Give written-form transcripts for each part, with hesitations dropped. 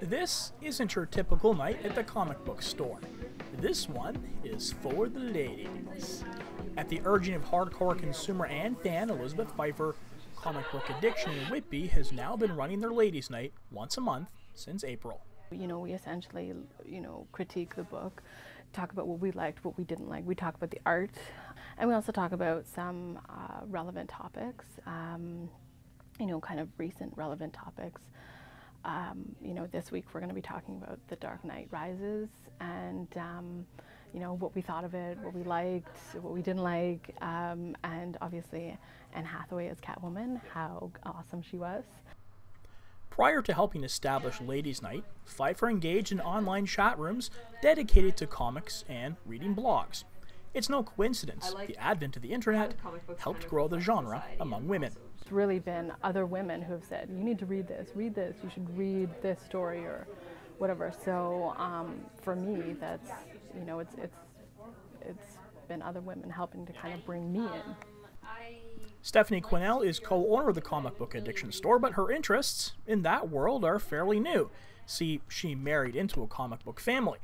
This isn't your typical night at the comic book store. This one is for the ladies. At the urging of hardcore consumer and fan Elizabeth Pfeiffer, Comic Book Addiction in Whitby has now been running their ladies' night once a month since April. We essentially, critique the book, talk about what we liked, what we didn't like. We talk about the art, and we also talk about some relevant topics, kind of recent relevant topics. This week we're going to be talking about The Dark Knight Rises and, what we thought of it, what we liked, what we didn't like, and obviously Anne Hathaway as Catwoman, how awesome she was. Prior to helping establish Ladies' Night, Pfeiffer engaged in online chat rooms dedicated to comics and reading blogs. It's no coincidence the advent of the internet helped grow the genre among women. It's really been other women who have said, you need to read this, you should read this story or whatever. So for me, that's, it's been other women helping to kind of bring me in. Stephanie Quinnell is co-owner of the Comic Book Addiction store, but her interests in that world are fairly new. See, she married into a comic book family.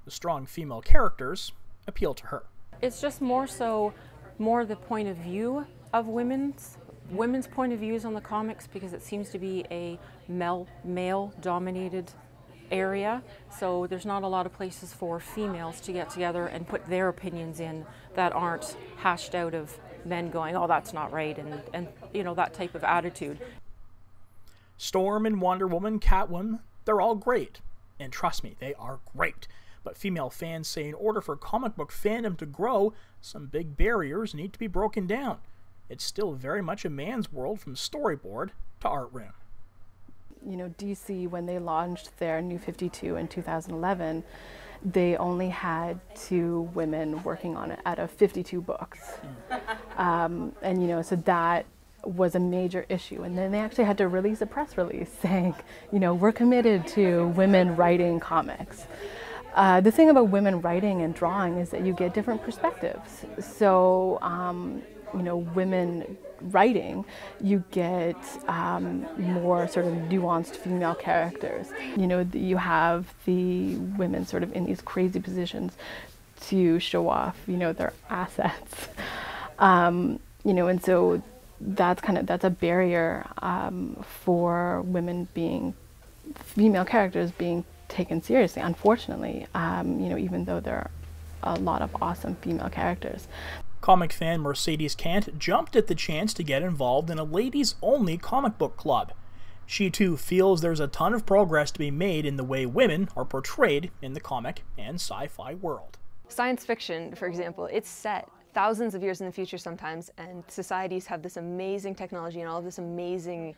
The strong female characters appeal to her. It's just more the point of view of women's point of views on the comics, because it seems to be a male-dominated area, so there's not a lot of places for females to get together and put their opinions in that aren't hashed out of men going, oh, that's not right, and that type of attitude. Storm and Wonder Woman, Catwoman, they're all great. And trust me, they are great. But female fans say in order for comic book fandom to grow, some big barriers need to be broken down. It's still very much a man's world from storyboard to art room. DC, when they launched their New 52 in 2011, they only had 2 women working on it out of 52 books. So that was a major issue. And then they actually had to release a press release saying, we're committed to women writing comics. The thing about women writing and drawing is that you get different perspectives. So, women writing, you get more sort of nuanced female characters. You have the women sort of in these crazy positions to show off, their assets. And so that's a barrier for female characters being taken seriously, unfortunately, even though there are a lot of awesome female characters. Comic fan Mercedes Kant jumped at the chance to get involved in a ladies-only comic book club. She too feels there's a ton of progress to be made in the way women are portrayed in the comic and sci-fi world. Science fiction, for example, it's set thousands of years in the future sometimes, and societies have this amazing technology and all of this amazing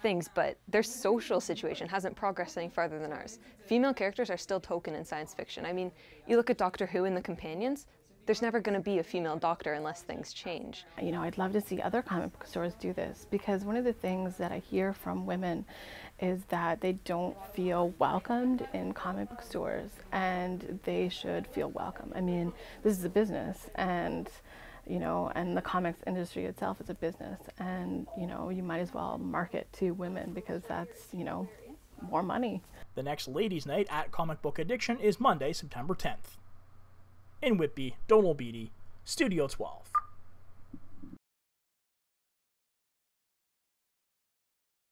things, but their social situation hasn't progressed any farther than ours. Female characters are still token in science fiction. I mean, you look at Doctor Who and the Companions, there's never going to be a female doctor unless things change. I'd love to see other comic book stores do this, because one of the things that I hear from women is that they don't feel welcomed in comic book stores, and they should feel welcome. I mean, this is a business, and and the comics industry itself is a business, and you might as well market to women, because that's more money. The next ladies' night at Comic Book Addiction is Monday, September 10th. In Whitby, Donald Beatty, Studio 12.